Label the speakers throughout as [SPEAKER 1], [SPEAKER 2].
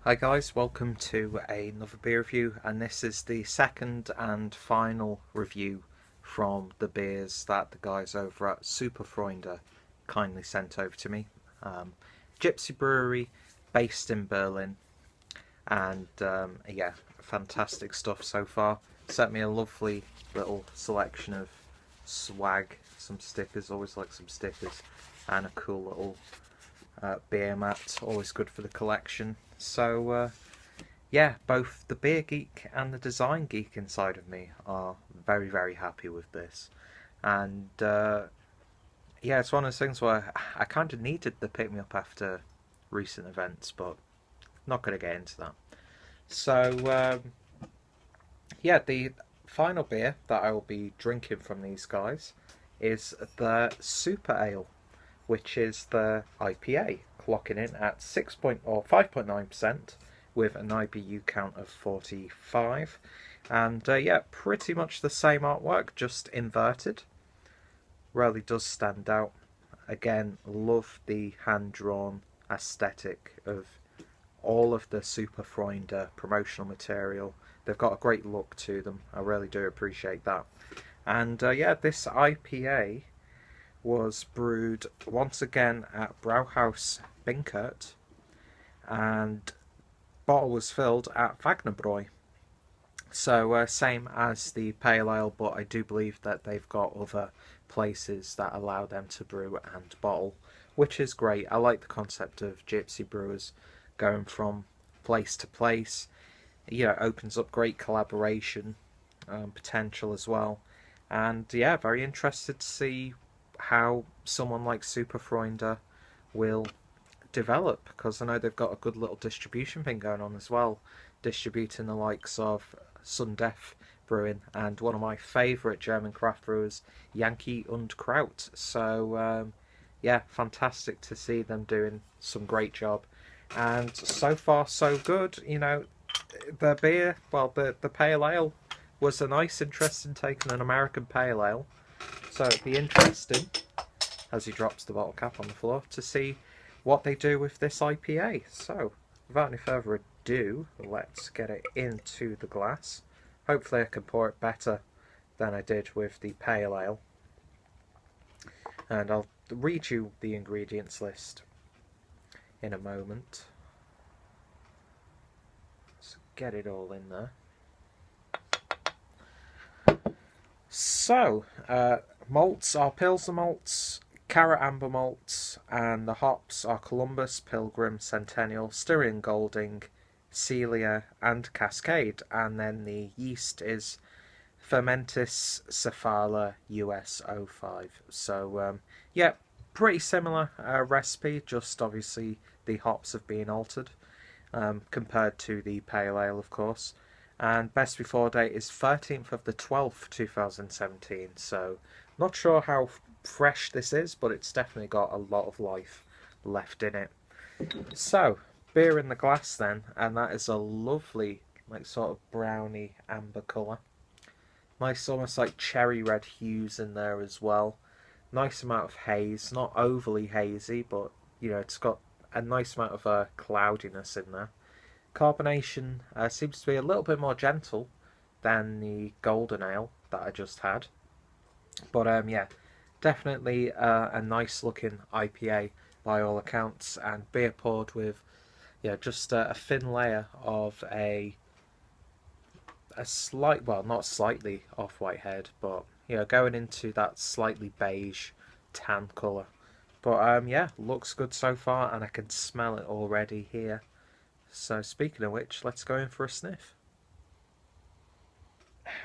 [SPEAKER 1] Hi guys, welcome to another beer review, and this is the second and final review from the beers that the guys over at Superfreunde kindly sent over to me. Gypsy Brewery, based in Berlin, and yeah, fantastic stuff so far. Sent me a lovely little selection of swag, some stickers, always like some stickers, and a cool little beer mat, always good for the collection. So yeah, both the beer geek and the design geek inside of me are very, very happy with this. And yeah, it's one of those things where I kind of needed the pick me up after recent events, but not going to get into that. So yeah, the final beer that I will be drinking from these guys is the Super Ale, which is the IPA, clocking in at 5.9% with an IBU count of 45. And yeah, pretty much the same artwork, just inverted. Really does stand out. Again, love the hand-drawn aesthetic of all of the Superfreunde promotional material. They've got a great look to them. I really do appreciate that. And yeah, this IPA was brewed once again at Brauhaus Binkert, and bottle was filled at Wagnerbräu. So same as the pale ale, but I do believe that they've got other places that allow them to brew and bottle, which is great. I like the concept of gypsy brewers going from place to place. You know, it opens up great collaboration potential as well. And yeah, very interested to see how someone like Superfreunde will develop, because I know they've got a good little distribution thing going on as well, distributing the likes of Sundef Brewing and one of my favourite German craft brewers, Yankee und Kraut. So yeah, fantastic to see them doing some great job. And so far so good. You know, the beer, well, the pale ale was a nice, interesting take on an American pale ale. So it'd be interesting, as he drops the bottle cap on the floor, to see what they do with this IPA. So, without any further ado, let's get it into the glass. Hopefully I can pour it better than I did with the pale ale. And I'll read you the ingredients list in a moment. Let's get it all in there. So, malts are Pilsner malts, Carrot Amber malts, and the hops are Columbus, Pilgrim, Centennial, Styrian Golding, Celia, and Cascade. And then the yeast is Fermentis Cephala US 05. So, yeah, pretty similar recipe, just obviously the hops have been altered compared to the pale ale, of course. And best before date is 13th of the 12th 2017, so not sure how fresh this is, but it's definitely got a lot of life left in it. So, beer in the glass then, and that is a lovely, like, sort of browny amber colour. Nice, almost like cherry red hues in there as well. Nice amount of haze, not overly hazy, but you know, it's got a nice amount of cloudiness in there. Carbonation seems to be a little bit more gentle than the golden ale that I just had. But yeah, definitely a nice looking IPA by all accounts, and beer poured with just a thin layer of a slight, well, not slightly off-white head, but going into that slightly beige tan colour. But yeah, looks good so far, and I can smell it already here. So speaking of which, let's go in for a sniff.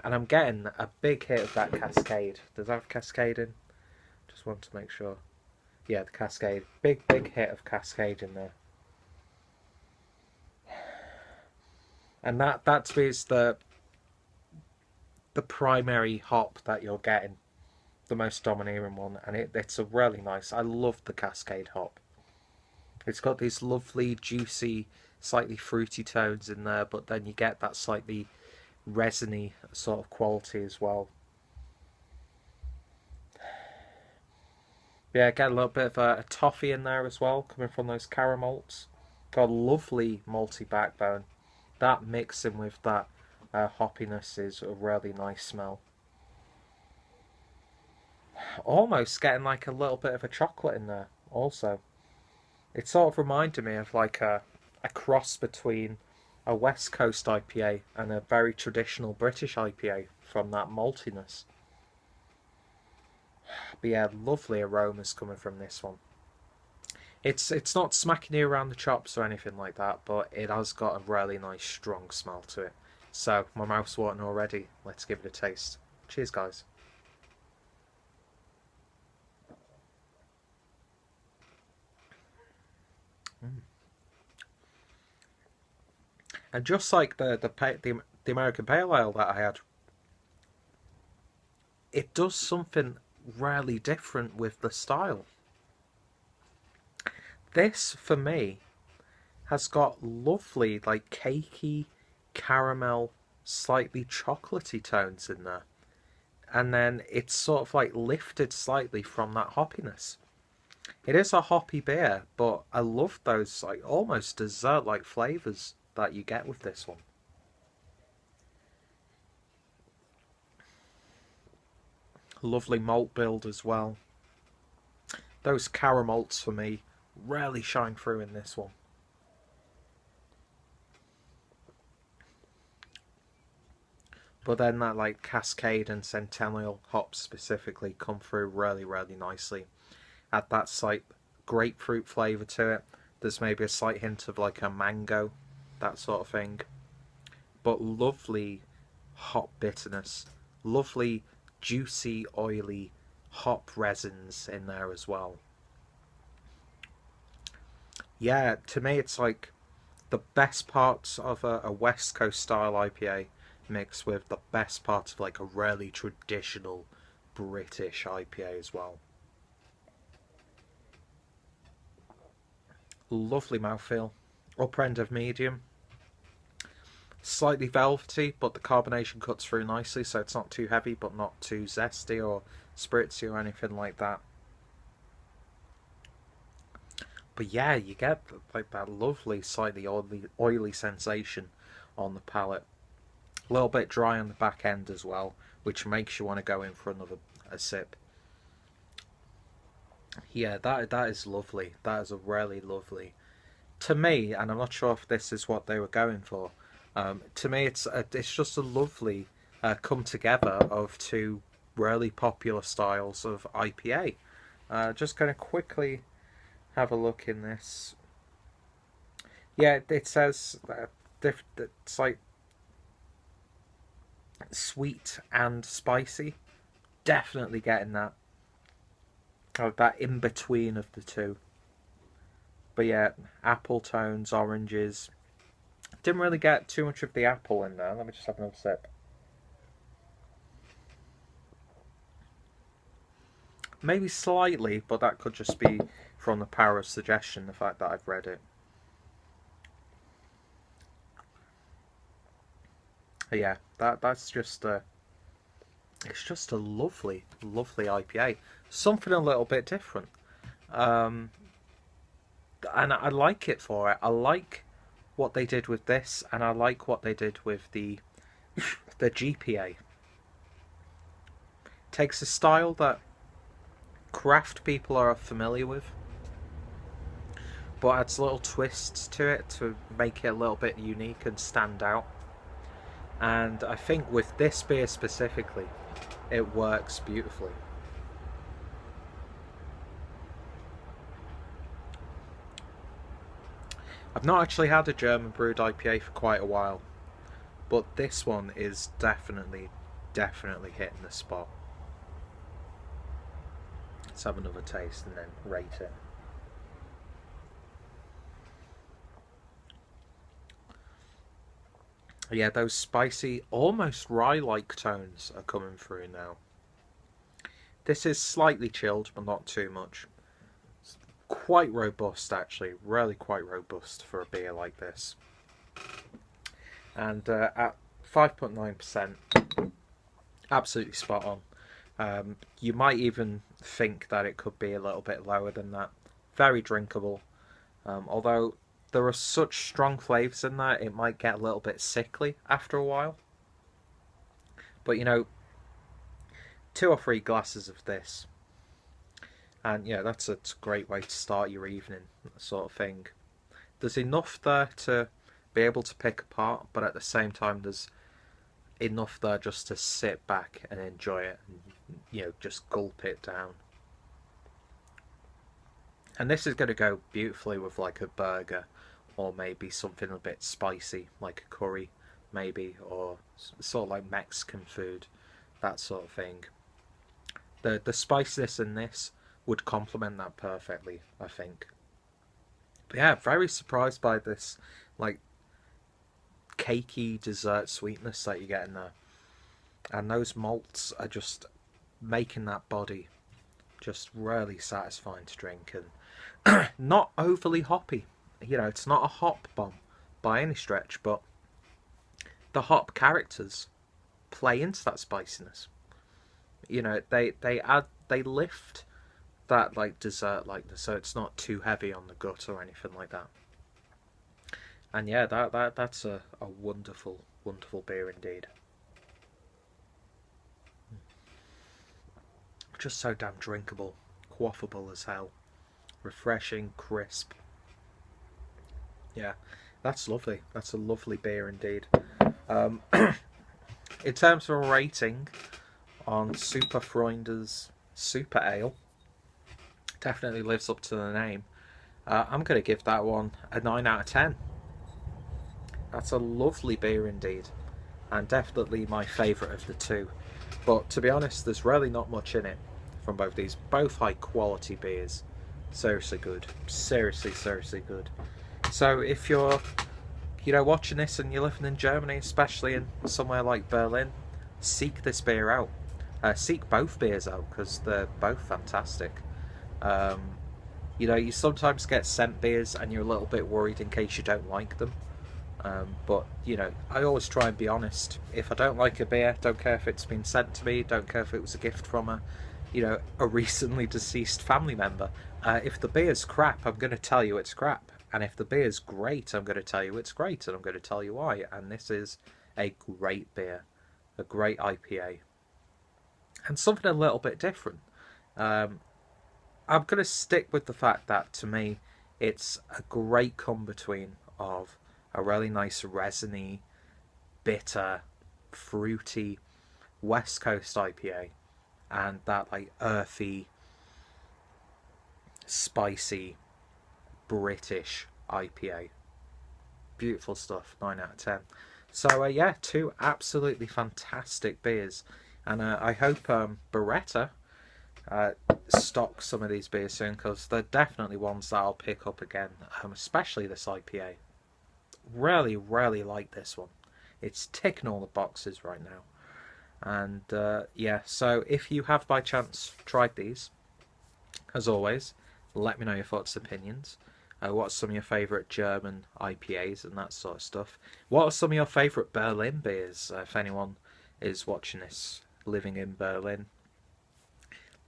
[SPEAKER 1] And I'm getting a big hit of that Cascade. Does that have Cascade in? Just want to make sure. Yeah, the Cascade. Big hit of Cascade in there. And that to me is the primary hop that you're getting. The most domineering one. And it's a really nice... I love the Cascade hop. It's got these lovely, juicy, slightly fruity tones in there, but then you get that slightly resiny sort of quality as well. Yeah, get a little bit of a toffee in there as well, coming from those caramels. Got a lovely malty backbone. That mixing with that hoppiness is a really nice smell. Almost getting like a little bit of a chocolate in there also. It sort of reminded me of like a cross between a West Coast IPA and a very traditional British IPA from that maltiness. But yeah, lovely aromas coming from this one. It's not smacking you around the chops or anything like that, but it has got a really nice strong smell to it. So my mouth's watering already. Let's give it a taste. Cheers, guys. Mm. And just like the American Pale Ale that I had, it does something really different with the style. This, for me, has got lovely, like, cakey, caramel, slightly chocolatey tones in there. And then it's sort of like lifted slightly from that hoppiness. It is a hoppy beer, but I love those like almost dessert-like flavours that you get with this one. Lovely malt build as well. Those caramels for me really shine through in this one. But then that like Cascade and Centennial hops specifically come through really, really nicely. Add that slight grapefruit flavour to it. There's maybe a slight hint of like a mango, that sort of thing. But lovely hop bitterness. Lovely, juicy, oily hop resins in there as well. Yeah, to me it's like the best parts of a West Coast style IPA mixed with the best parts of like a really traditional British IPA as well. Lovely mouthfeel. Upper end of medium. Slightly velvety, but the carbonation cuts through nicely, so it's not too heavy, but not too zesty or spritzy or anything like that. But yeah, you get like that lovely, slightly oily sensation on the palate. A little bit dry on the back end as well, which makes you want to go in for another a sip. Yeah, that is lovely. That is a really lovely. To me, and I'm not sure if this is what they were going for. To me, it's just a lovely come together of two really popular styles of IPA. Just going to quickly have a look in this. Yeah, it says it's like sweet and spicy. Definitely getting that. That in between of the two. But yeah, apple tones, oranges. Didn't really get too much of the apple in there. Let me just have another sip. Maybe slightly, but that could just be from the power of suggestion, the fact that I've read it. But yeah, that's just it's just a lovely, lovely IPA. Something a little bit different. Um, and I like it for it. I like what they did with this, and I like what they did with the GPA. Takes a style that craft people are familiar with, but adds little twists to it to make it a little bit unique and stand out. And I think with this beer specifically, it works beautifully. I've not actually had a German brewed IPA for quite a while, but this one is definitely hitting the spot. Let's have another taste and then rate it. Yeah, those spicy, almost rye-like tones are coming through now. This is slightly chilled, but not too much. It's quite robust, actually. Really quite robust for a beer like this. And at 5.9%, absolutely spot on. You might even think that it could be a little bit lower than that. Very drinkable. Although there are such strong flavours in there, it might get a little bit sickly after a while. But you know, 2 or 3 glasses of this, and yeah, that's a great way to start your evening, sort of thing. There's enough there to be able to pick apart, but at the same time, there's enough there just to sit back and enjoy it, and you know, just gulp it down. And this is going to go beautifully with like a burger, or maybe something a bit spicy, like a curry, maybe, or sort of like Mexican food, that sort of thing. The spiciness in this would complement that perfectly, I think. But yeah, very surprised by this, like, cakey dessert sweetness that you get in there. And those malts are just making that body just really satisfying to drink, and not overly hoppy. You know, it's not a hop bomb by any stretch, but the hop characters play into that spiciness. You know, they lift that like dessert like this, so it's not too heavy on the gut or anything like that. And yeah, that's a wonderful, wonderful beer indeed. Just so damn drinkable, quaffable as hell, refreshing, crisp. Yeah, that's lovely. That's a lovely beer indeed. In terms of a rating on Superfreunde's Super Ale, definitely lives up to the name. I'm going to give that one a 9 out of 10. That's a lovely beer indeed, and definitely my favourite of the two. But to be honest, there's really not much in it from both these. Both high quality beers. Seriously good. Seriously, seriously good. So if you're, you know, watching this and you're living in Germany, especially in somewhere like Berlin, seek this beer out. Seek both beers out, because they're both fantastic. You know, you sometimes get sent beers and you're a little bit worried in case you don't like them. But, you know, I always try and be honest. If I don't like a beer, don't care if it's been sent to me, don't care if it was a gift from a recently deceased family member. If the beer's crap, I'm going to tell you it's crap. And if the beer's great, I'm going to tell you it's great, and I'm going to tell you why. And this is a great beer, a great IPA. And something a little bit different. I'm going to stick with the fact that, to me, it's a great come-between of a really nice resiny, bitter, fruity West Coast IPA and that like earthy, spicy British IPA. Beautiful stuff. 9 out of 10. So yeah, 2 absolutely fantastic beers, and I hope Beretta stock some of these beers soon, because they're definitely ones that I'll pick up again, especially this IPA. Really, really like this one. It's ticking all the boxes right now. And yeah, so if you have by chance tried these, as always, let me know your thoughts and opinions. What's some of your favourite German IPAs and that sort of stuff? What are some of your favourite Berlin beers? If anyone is watching this living in Berlin,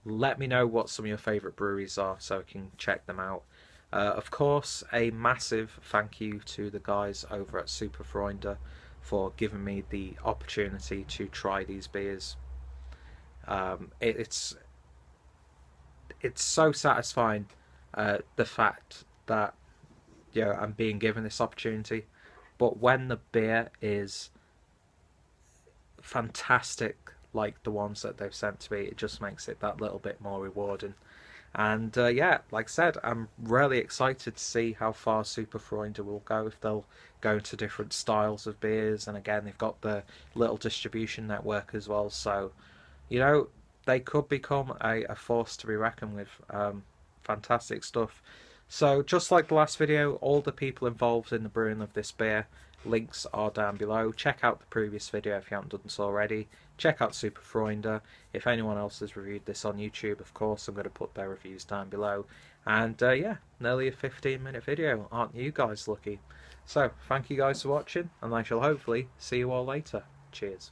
[SPEAKER 1] let me know what some of your favourite breweries are so I can check them out. Of course, a massive thank you to the guys over at Superfreunde for giving me the opportunity to try these beers. It's so satisfying, the fact that, you know, I'm being given this opportunity, but when the beer is fantastic like the ones that they've sent to me, it just makes it that little bit more rewarding. And yeah, like I said, I'm really excited to see how far Superfreunde will go, if they'll go into different styles of beers. And again, they've got the little distribution network as well, so, you know, they could become a force to be reckoned with. Fantastic stuff. So just like the last video, all the people involved in the brewing of this beer, links are down below. Check out the previous video if you haven't done so already. Check out Superfreunde. If anyone else has reviewed this on YouTube, of course, I'm going to put their reviews down below. And yeah, nearly a 15-minute video. Aren't you guys lucky? So, thank you guys for watching, and I shall hopefully see you all later. Cheers.